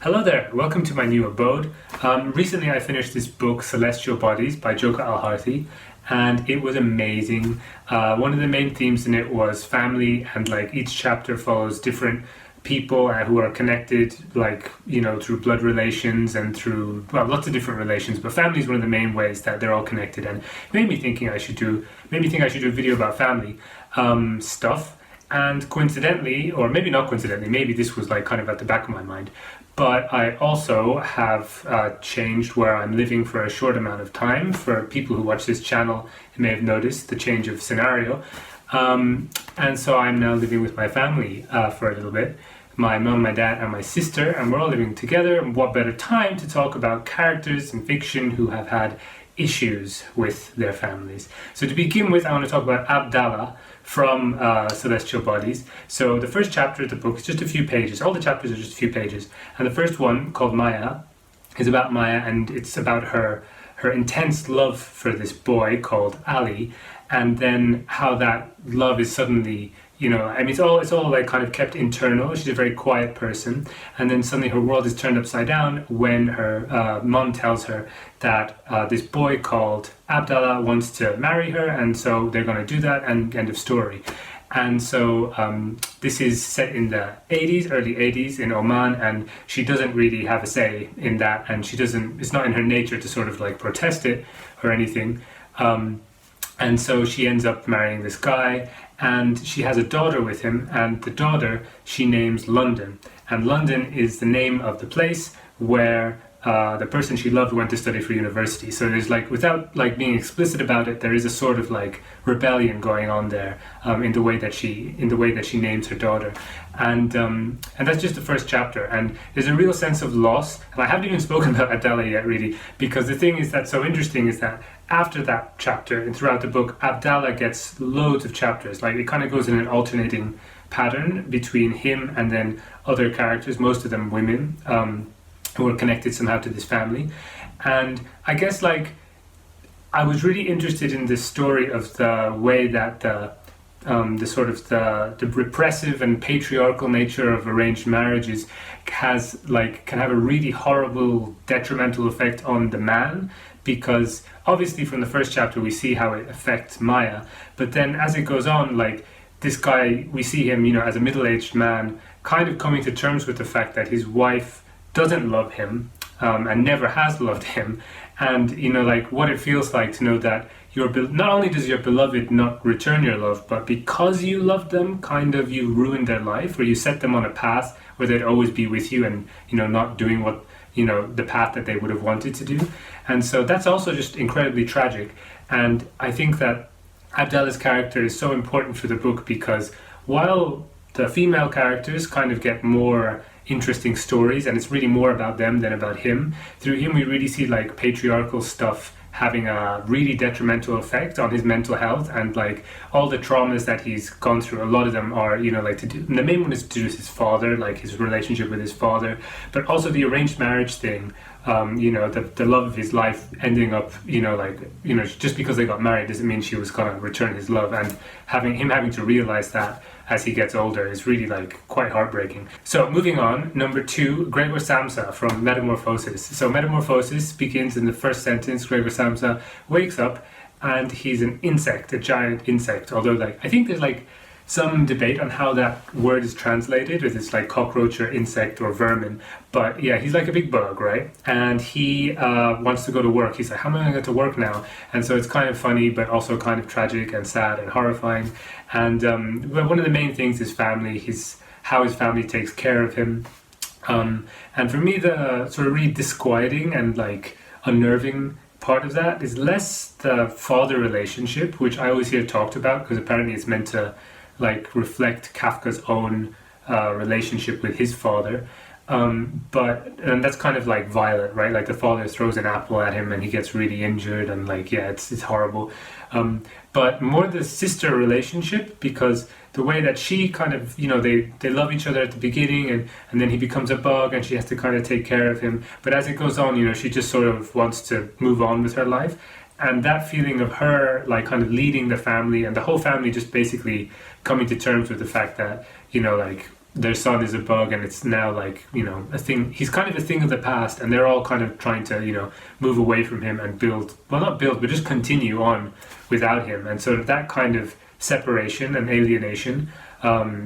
Hello there, welcome to my new abode. Recently I finished this book, Celestial Bodies by Joka Al-Harthi, and it was amazing. One of the main themes in it was family, and like each chapter follows different people who are connected, like, you know, through blood relations and through, well, lots of different relations, but family is one of the main ways that they're all connected, and it made me think I should do a video about family stuff. And coincidentally, or maybe not coincidentally, maybe this was like kind of at the back of my mind, but I also have changed where I'm living for a short amount of time. For people who watch this channel, you may have noticed the change of scenario. And so I'm now living with my family for a little bit. My mum, my dad, and my sister, and we're all living together. And what better time to talk about characters in fiction who have had issues with their families. So to begin with, I want to talk about Abdallah from Celestial Bodies. So the first chapter of the book is just a few pages. All the chapters are just a few pages. And the first one, called Maya, is about Maya, and it's about her intense love for this boy called Ali, and then how that love is suddenly, you know, I mean, it's all like kind of kept internal. She's a very quiet person, and then suddenly her world is turned upside down when her mom tells her that this boy called Abdallah wants to marry her, and so they're going to do that, and end of story. And so this is set in the 80s, early 80s in Oman, and she doesn't really have a say in that, and it's not in her nature to sort of like protest it or anything. And so she ends up marrying this guy, and she has a daughter with him, and the daughter she names London. And London is the name of the place where the person she loved went to study for university. So there's like, without like being explicit about it, there is a sort of like rebellion going on there in the way that she names her daughter, and that's just the first chapter. And there's a real sense of loss. And I haven't even spoken about Abdallah yet, really, because the thing is that's so interesting is that after that chapter and throughout the book, Abdallah gets loads of chapters. Like it kind of goes in an alternating pattern between him and then other characters, most of them women, who are connected somehow to this family. And I guess like I was really interested in this story of the way that the repressive and patriarchal nature of arranged marriages can have a really horrible detrimental effect on the man, because obviously from the first chapter we see how it affects Maya, but then as it goes on, like this guy, we see him, you know, as a middle-aged man kind of coming to terms with the fact that his wife doesn't love him and never has loved him, and you know, like what it feels like to know that not only does your beloved not return your love, but because you loved them, kind of you ruined their life, or you set them on a path where they'd always be with you, and you know, not doing what, you know, the path that they would have wanted to do. And so that's also just incredibly tragic. And I think that Abdallah's character is so important for the book, because while the female characters kind of get more interesting stories, and it's really more about them than about him, through him we really see like patriarchal stuff having a really detrimental effect on his mental health, and like all the traumas that he's gone through, a lot of them are, you know, like the main one is to do with his father, like his relationship with his father, but also the arranged marriage thing, you know, the love of his life ending up, you know, like, you know, just because they got married doesn't mean she was gonna return his love, and having to realize that as he gets older is really like quite heartbreaking. So moving on, number 2, Gregor Samsa from Metamorphosis. So Metamorphosis begins in the first sentence. Gregor Samsa wakes up and he's an insect, a giant insect, although like I think there's like some debate on how that word is translated, if it's like cockroach or insect or vermin, but yeah, he's like a big bug, right? And he wants to go to work. He's like, how am I going to get to work now? And so it's kind of funny, but also kind of tragic and sad and horrifying. And one of the main things is family, how his family takes care of him. And for me, the sort of really disquieting and like unnerving part of that is less the father relationship, which I always hear talked about, because apparently it's meant to like reflect Kafka's own relationship with his father, but that's kind of like violent, right? Like the father throws an apple at him and he gets really injured, and like, yeah, it's horrible. But more the sister relationship, because the way that she kind of, you know, they love each other at the beginning, and then he becomes a bug and she has to kind of take care of him, but as it goes on, you know, she just sort of wants to move on with her life. And that feeling of her like kind of leading the family, and the whole family just basically coming to terms with the fact that, you know, like their son is a bug, and it's now like, you know, a thing. He's kind of a thing of the past, and they're all kind of trying to, you know, move away from him and build, well, not build, but just continue on without him. And so that kind of separation and alienation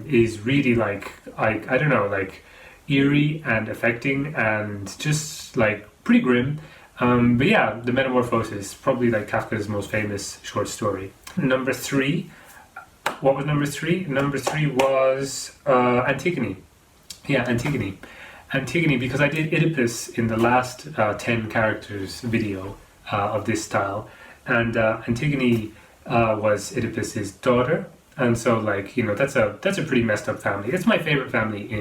is really like, I don't know, like eerie and affecting and just like pretty grim. But yeah, the Metamorphosis, probably like Kafka's most famous short story. Number 3. What was number 3? Number 3 was Antigone. Yeah, Antigone. Antigone, because I did Oedipus in the last 10 characters video of this style, and Antigone was Oedipus's daughter, and so like, you know, that's a pretty messed up family. It's my favorite family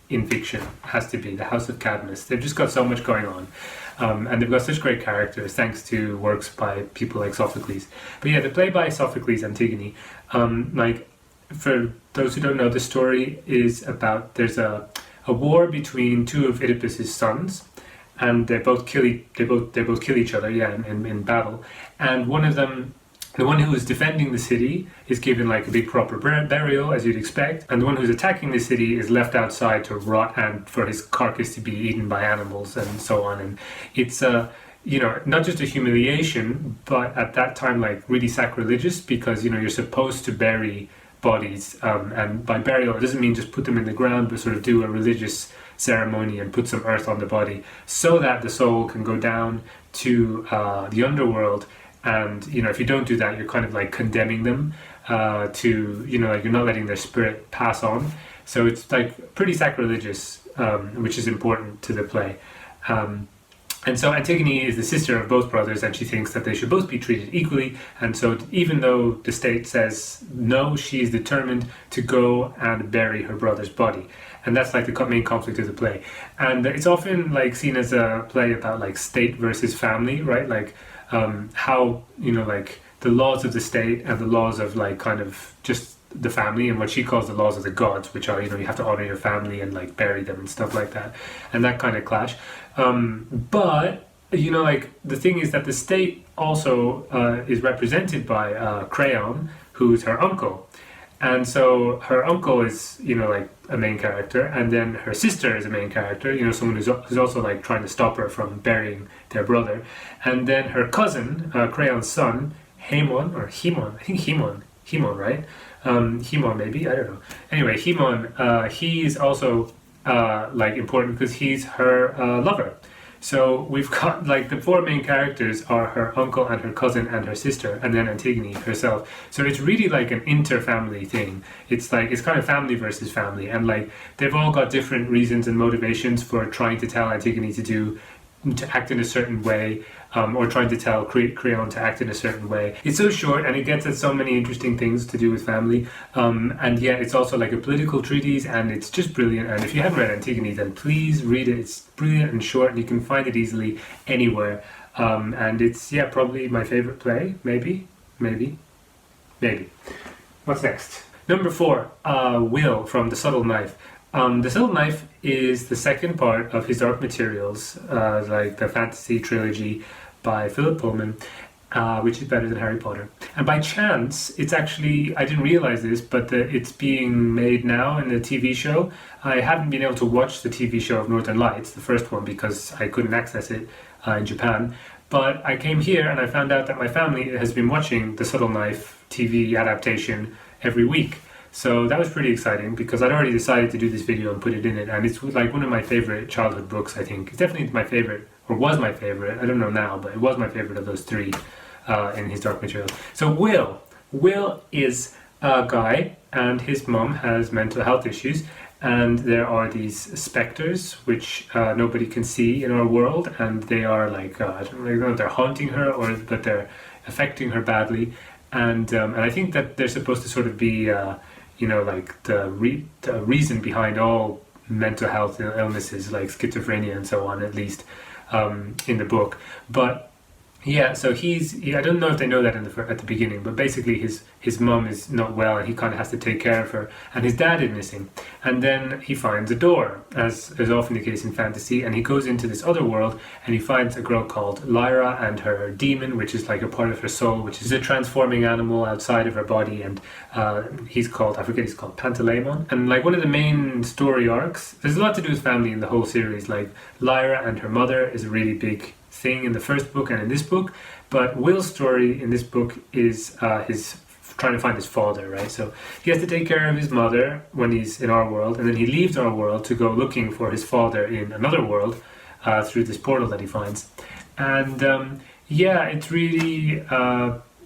in fiction, has to be the House of Cadmus. They've just got so much going on. And they've got such great characters thanks to works by people like Sophocles. But yeah, the play by Sophocles, Antigone, like, for those who don't know, the story is about, there's a war between two of Oedipus's sons, and they both kill each other, in battle. And one of them, the one who is defending the city, is given like a big proper burial, as you'd expect, and the one who's attacking the city is left outside to rot and for his carcass to be eaten by animals and so on. And it's you know, not just a humiliation, but at that time like really sacrilegious, because, you know, you're supposed to bury bodies, and by burial it doesn't mean just put them in the ground, but sort of do a religious ceremony and put some earth on the body so that the soul can go down to the underworld. And, you know, if you don't do that, you're kind of like condemning them to, you know, like you're not letting their spirit pass on. So it's like pretty sacrilegious, which is important to the play. And so Antigone is the sister of both brothers, and she thinks that they should both be treated equally. And so even though the state says no, she is determined to go and bury her brother's body. And that's like the main conflict of the play. And it's often like seen as a play about like state versus family, right? Like how, you know, like the laws of the state and the laws of like kind of just the family, and what she calls the laws of the gods, which are, you know, you have to honor your family and like bury them and stuff like that, and that kind of clash. But, you know, like the thing is that the state also is represented by Creon, who's her uncle. And so her uncle is, you know, like a main character, and then her sister is a main character, you know, someone who's also like trying to stop her from burying their brother. And then her cousin, Creon's son, Haemon, or Haemon, I think Haemon, right? Haemon maybe, I don't know. Anyway, Haemon, he's also like important because he's her lover. So we've got like the 4 main characters are her uncle and her cousin and her sister, and then Antigone herself. So it's really like an inter-family thing. It's like, it's kind of family versus family, and like they've all got different reasons and motivations for trying to tell Antigone to act in a certain way, or trying to tell Creon to act in a certain way. It's so short, and it gets at so many interesting things to do with family, and yet it's also like a political treatise, and it's just brilliant. And if you haven't read Antigone, then please read it. It's brilliant and short, and you can find it easily anywhere. And it's, yeah, probably my favorite play. Maybe. What's next? Number 4, Will from The Subtle Knife. The Subtle Knife is the second part of his Dark Materials, like the fantasy trilogy by Philip Pullman, which is better than Harry Potter. And by chance, it's actually, I didn't realize this, but it's being made now in the TV show. I haven't been able to watch the TV show of Northern Lights, the first one, because I couldn't access it in Japan. But I came here and I found out that my family has been watching the Subtle Knife TV adaptation every week. So that was pretty exciting, because I'd already decided to do this video and put it in it, and it's like one of my favorite childhood books, I think. It's definitely my favorite, or was my favorite, I don't know now, but it was my favorite of those 3 in his Dark Materials. So Will is a guy, and his mom has mental health issues, and there are these specters which nobody can see in our world, and they are like, I don't know if they're haunting her, but they're affecting her badly. And I think that they're supposed to sort of be you know, like the reason behind all mental health illnesses like schizophrenia and so on, at least in the book. But Yeah, so I don't know if they know that at the beginning, but basically his mum is not well and he kind of has to take care of her, and his dad is missing. And then he finds a door, as is often the case in fantasy, and he goes into this other world and he finds a girl called Lyra and her demon, which is like a part of her soul, which is a transforming animal outside of her body, and he's called Pantaleimon. And like one of the main story arcs, there's a lot to do with family in the whole series. Like Lyra and her mother is a really big thing in the first book and in this book, but Will's story in this book is his trying to find his father, right? So he has to take care of his mother when he's in our world, and then he leaves our world to go looking for his father in another world through this portal that he finds. And it's really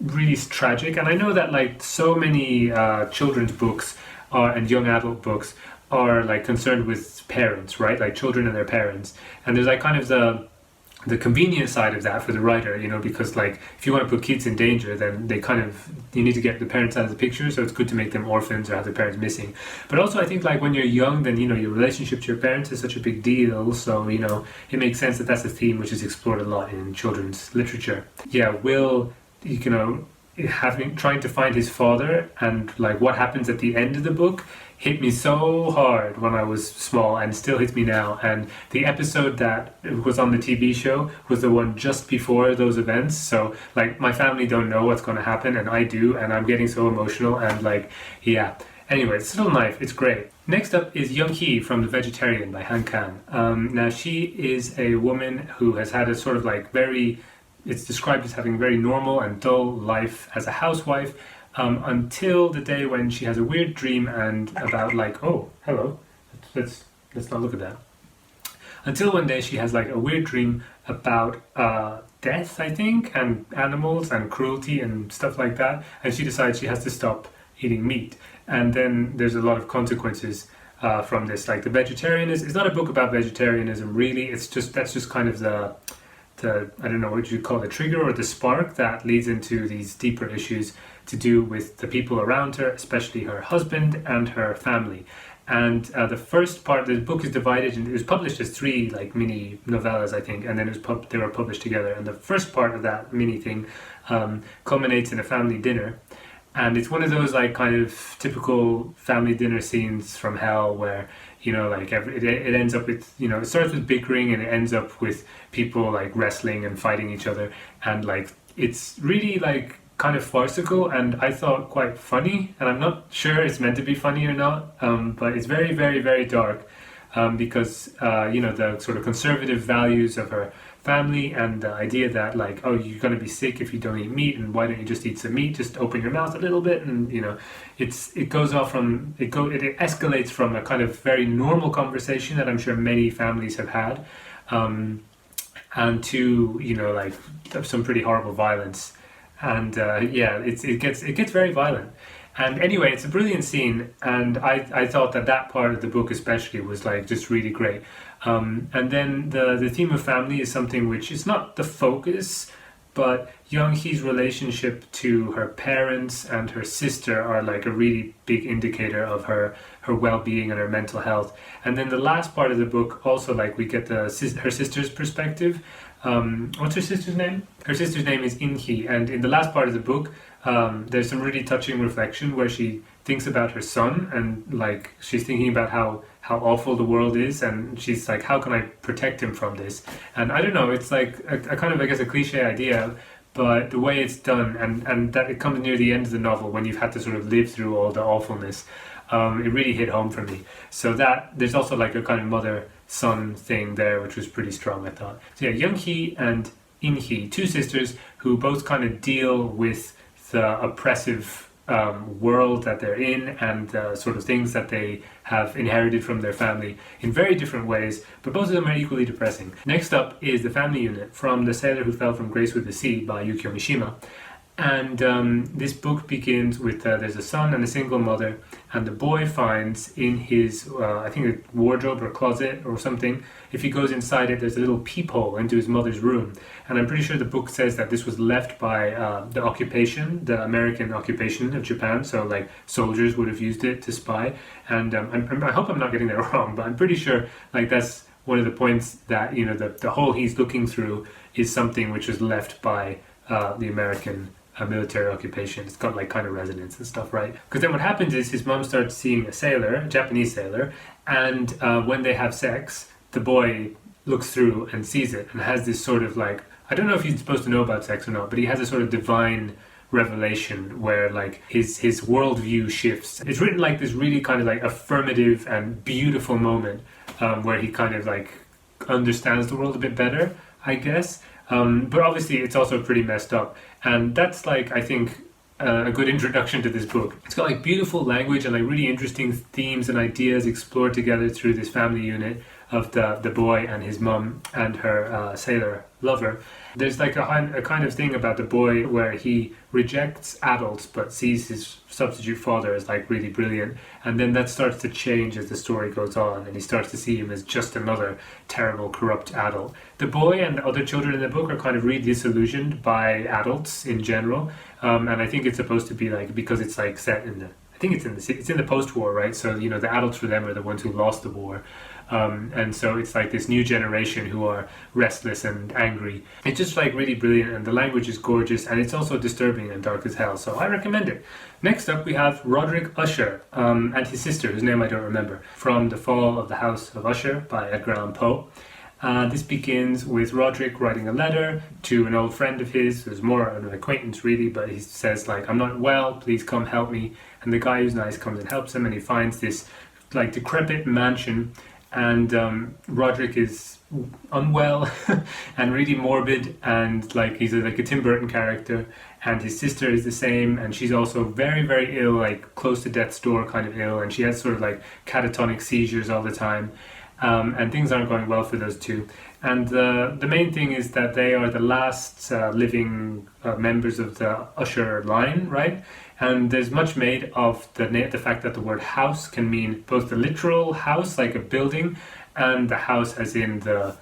really tragic. And I know that like so many children's books and young adult books are like concerned with parents, right? Like children and their parents, and there's like kind of the convenient side of that for the writer, because like if you want to put kids in danger, then you need to get the parents out of the picture, so it's good to make them orphans or have their parents missing. But also I think like when you're young, then your relationship to your parents is such a big deal, so it makes sense that that's a theme which is explored a lot in children's literature. Will, trying to find his father and like what happens at the end of the book hit me so hard when I was small and still hits me now. And the episode that was on the TV show was the one just before those events. So like my family don't know what's going to happen and I do, and I'm getting so emotional and like, yeah. Anyway, it's still Knife, it's great. Next up is Yeong-hye from The Vegetarian by Han Kang. Now she is a woman who has had a sort of like it's described as having a very normal and dull life as a housewife, until the day when she has a weird dream and about like, oh, hello, let's not look at that. Until one day she has like a weird dream about death, I think, and animals and cruelty and stuff like that, and she decides she has to stop eating meat. And then there's a lot of consequences from this. Like the vegetarianism, it's not a book about vegetarianism really, that's just kind of the I don't know what you call the trigger or the spark that leads into these deeper issues to do with the people around her, especially her husband and her family. And the first part, the book is divided, and it was published as 3 like mini novellas, I think, and then they were published together. And the first part of that mini thing culminates in a family dinner. And it's one of those like kind of typical family dinner scenes from hell where like it ends up with it starts with bickering and it ends up with people like wrestling and fighting each other, and like it's really like kind of farcical and I thought quite funny, and I'm not sure it's meant to be funny or not, but it's very very very dark because the sort of conservative values of her family and the idea that like, oh, you're going to be sick if you don't eat meat, and why don't you just eat some meat, just open your mouth a little bit, and it escalates from a kind of very normal conversation that I'm sure many families have had, and to like some pretty horrible violence, and it gets very violent. And anyway, it's a brilliant scene, and I thought that part of the book especially was like just really great. And then the theme of family is something which is not the focus, but Yeong-hye's relationship to her parents and her sister are like a really big indicator of her well-being and her mental health. And then the last part of the book also, like, we get her sister's perspective. What's her sister's name? Her sister's name is In-hye, and in the last part of the book there's some really touching reflection where she thinks about her son, and like she's thinking about how awful the world is, and she's like, how can I protect him from this? And I don't know, it's like a kind of, I guess, a cliche idea, but the way it's done, and that it comes near the end of the novel when you've had to sort of live through all the awfulness, it really hit home for me. So that there's also like a kind of mother-son thing there, which was pretty strong, I thought. So yeah, Yeong-hye and In-hye, 2 sisters who both kind of deal with the oppressive world that they're in and the sort of things that they have inherited from their family in very different ways, but both of them are equally depressing. Next up is The Family Unit, from The Sailor Who Fell from Grace with the Sea by Yukio Mishima. And this book begins with there's a son and a single mother, and the boy finds in his, I think a wardrobe or closet or something, if he goes inside it, there's a little peephole into his mother's room. And I'm pretty sure the book says that this was left by the occupation, the American occupation of Japan, so like soldiers would have used it to spy. And I hope I'm not getting that wrong, but I'm pretty sure like that's one of the points that, you know, the hole he's looking through is something which was left by the American military occupation. It's got like kind of resonance and stuff, right? Because then what happens is his mom starts seeing a sailor, a Japanese sailor, and when they have sex, the boy looks through and sees it and has this sort of like, I don't know if he's supposed to know about sex or not, but he has a sort of divine revelation where like his worldview shifts. It's written like this really kind of like affirmative and beautiful moment where he kind of like understands the world a bit better, I guess. But obviously it's also pretty messed up, and that's like, I think, a good introduction to this book. It's got like beautiful language and like really interesting themes and ideas explored together through this family unit of the boy and his mum and her sailor lover. There's like a kind of thing about the boy where he rejects adults but sees his substitute father as like really brilliant, and then that starts to change as the story goes on, and he starts to see him as just another terrible, corrupt adult. The boy and the other children in the book are kind of really disillusioned by adults in general, and I think it's supposed to be like, because it's like set in the, I think it's in the post-war, right? So, you know, the adults for them are the ones who lost the war. And so it's like this new generation who are restless and angry. It's just like really brilliant, and the language is gorgeous, and it's also disturbing and dark as hell, so I recommend it. Next up we have Roderick Usher and his sister, whose name I don't remember, from The Fall of the House of Usher by Edgar Allan Poe. This begins with Roderick writing a letter to an old friend of his, who's more an acquaintance really, but he says like, I'm not well, please come help me. And the guy who's nice comes and helps him, and he finds this like decrepit mansion, and Roderick is unwell and really morbid, and like he's like a Tim Burton character, and his sister is the same, and she's also very, very ill, like close to death's door kind of ill, and she has sort of like catatonic seizures all the time. And things aren't going well for those two. And the main thing is that they are the last living members of the Usher line, right? And there's much made of the fact that the word house can mean both the literal house, like a building, and the house as in the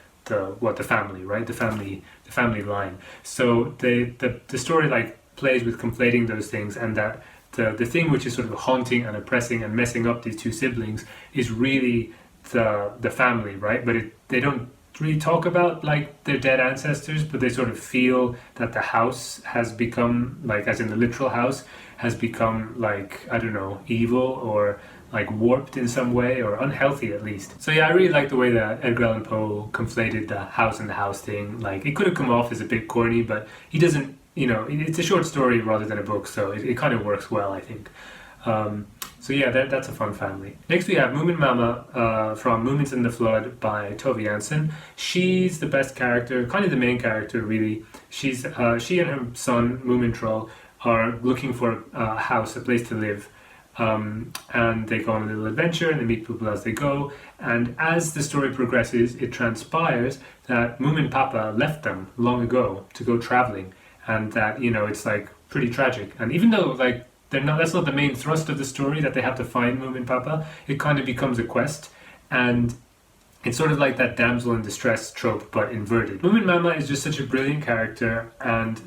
family, right? The family line. So the story like plays with conflating those things, and that the thing which is sort of haunting and oppressing and messing up these two siblings is really the family, right? But they don't really talk about like their dead ancestors, but they sort of feel that the house has become, like as in the literal house, has become like, I don't know, evil or like warped in some way, or unhealthy at least. So yeah, I really like the way that Edgar Allan Poe conflated the house and the house thing. Like it could have come off as a bit corny, but he doesn't, you know, it's a short story rather than a book, so it kind of works well, I think. So yeah, that's a fun family. Next we have Moominmama from Moomins in the Flood by Tove Jansson. She's the best character, kind of the main character really. She and her son Moomin Troll are looking for a house, a place to live, and they go on a little adventure and they meet people as they go. And as the story progresses, it transpires that Moomin Papa left them long ago to go traveling, and that, you know, it's like pretty tragic. And even though like that's not the main thrust of the story, that they have to find Moomin Papa, it kind of becomes a quest, and it's sort of like that damsel in distress trope but inverted. Moominmama is just such a brilliant character, and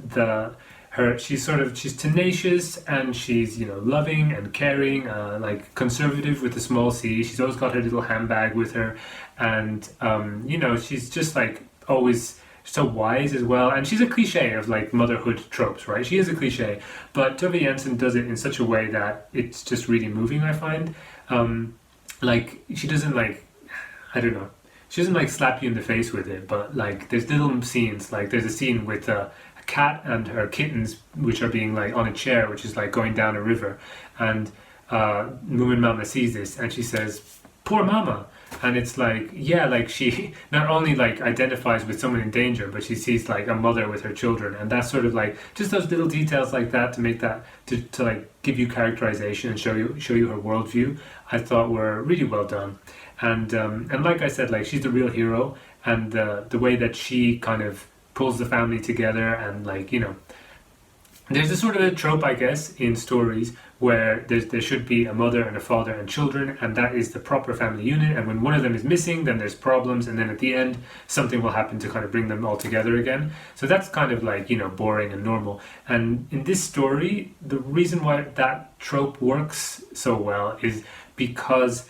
she's tenacious, and she's, you know, loving and caring, like conservative with a small c. She's always got her little handbag with her, and you know, she's just like always so wise as well, and she's a cliche of like motherhood tropes, right? She is a cliche, but Tove Jansson does it in such a way that it's just really moving, I find. Like she doesn't like, I don't know, she doesn't like slap you in the face with it, but like there's little scenes, like there's a scene with a cat and her kittens which are being like on a chair which is like going down a river, and Moominmama sees this and she says, "Poor mama." And it's like, yeah, like she not only like identifies with someone in danger, but she sees like a mother with her children, and that's sort of like just those little details like that to make that to like give you characterization and show you her worldview, I thought were really well done. And like I said, like she's the real hero, and the way that she kind of pulls the family together, and like, you know, there's a sort of a trope, I guess, in stories where there should be a mother and a father and children, and that is the proper family unit, and when one of them is missing, then there's problems, and then at the end something will happen to kind of bring them all together again. So that's kind of like, you know, boring and normal. And in this story, the reason why that trope works so well is because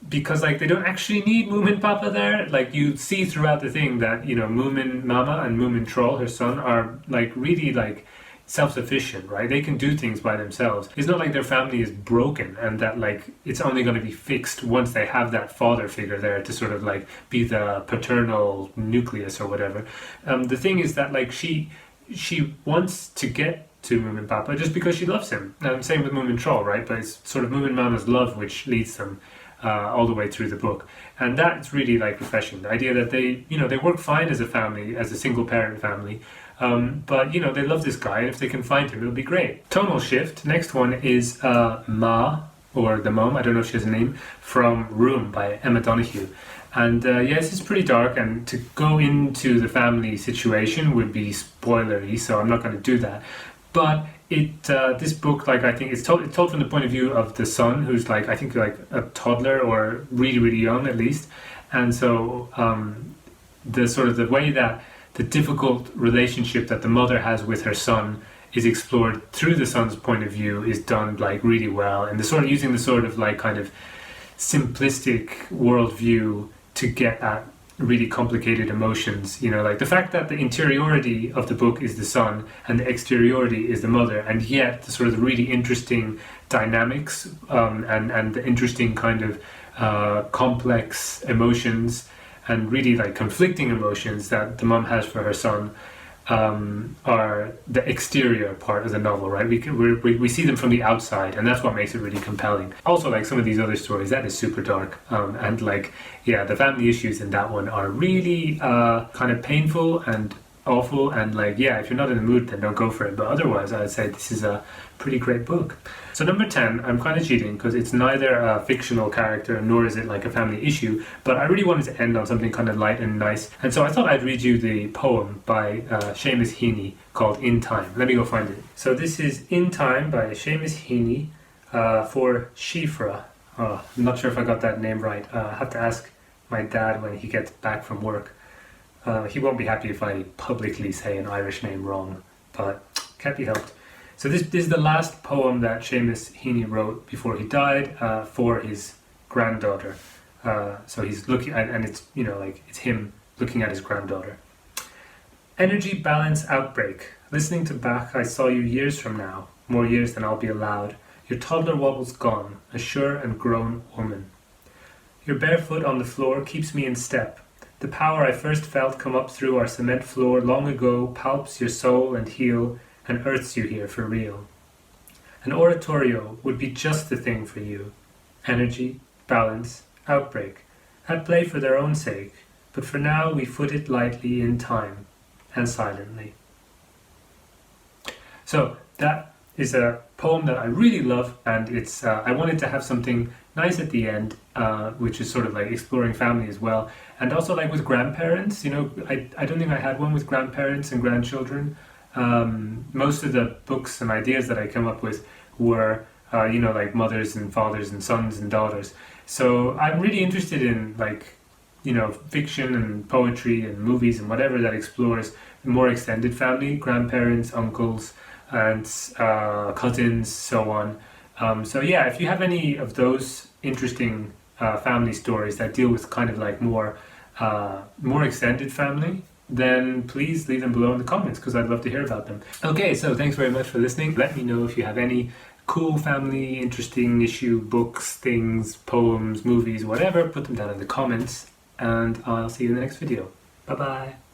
because like they don't actually need Moomin Papa there. Like you see throughout the thing that, you know, Moominmama and Moomin Troll, her son, are like really like self-sufficient, right? They can do things by themselves. It's not like their family is broken and that like it's only going to be fixed once they have that father figure there to sort of like be the paternal nucleus or whatever. The thing is that like she wants to get to Moomin Papa just because she loves him. Same with Moomin Troll, right? But it's sort of Moominmama's love which leads them all the way through the book, and that's really like refreshing. The idea that they, you know, they work fine as a family, as a single parent family, but you know they love this guy, and if they can find him, it'll be great. Tonal shift. Next one is Ma, or the mom. I don't know if she has a name. From Room by Emma Donoghue, and yes, it's pretty dark, and to go into the family situation would be spoilery, so I'm not going to do that. But this book, like I think it's told from the point of view of the son, who's like I think like a toddler or really young at least, and so the sort of the way that the difficult relationship that the mother has with her son is explored through the son's point of view is done like really well, and the sort of using the sort of like kind of simplistic worldview to get at really complicated emotions, you know, like the fact that the interiority of the book is the son and the exteriority is the mother, and yet the sort of really interesting dynamics and the interesting kind of complex emotions and really like conflicting emotions that the mom has for her son are the exterior part of the novel, right? We see them from the outside, and that's what makes it really compelling. Also, like some of these other stories, that is super dark, and like, yeah, the family issues in that one are really kind of painful and awful, and like, yeah, if you're not in the mood, then don't go for it. But otherwise, I'd say this is a pretty great book. So number 10, I'm kind of cheating because it's neither a fictional character nor is it like a family issue, but I really wanted to end on something kind of light and nice, and so I thought I'd read you the poem by Seamus Heaney called In Time. Let me go find it. So this is In Time by Seamus Heaney for Shifra. Oh, I'm not sure if I got that name right. I have to ask my dad when he gets back from work. He won't be happy if I publicly say an Irish name wrong, but can't be helped. So this is the last poem that Seamus Heaney wrote before he died for his granddaughter. So he's looking, and it's, you know, like it's him looking at his granddaughter. Energy balance outbreak. Listening to Bach, I saw you years from now, more years than I'll be allowed. Your toddler wobble's gone, a sure and grown woman. Your bare foot on the floor keeps me in step. The power I first felt come up through our cement floor long ago palps your soul and heel and earths you here for real. An oratorio would be just the thing for you. Energy, balance, outbreak, at play for their own sake, but for now we foot it lightly in time and silently. So that is a poem that I really love, and it's I wanted to have something nice at the end, which is sort of like exploring family as well, and also like with grandparents. You know, I don't think I had one with grandparents and grandchildren. Most of the books and ideas that I come up with were you know, like mothers and fathers and sons and daughters. So I'm really interested in like, you know, fiction and poetry and movies and whatever that explores more extended family, grandparents, uncles, aunts, cousins, so on. So yeah, if you have any of those interesting family stories that deal with kind of like more extended family, then please leave them below in the comments because I'd love to hear about them. Okay, so thanks very much for listening. Let me know if you have any cool family, interesting issue, books, things, poems, movies, whatever. Put them down in the comments, and I'll see you in the next video. Bye bye.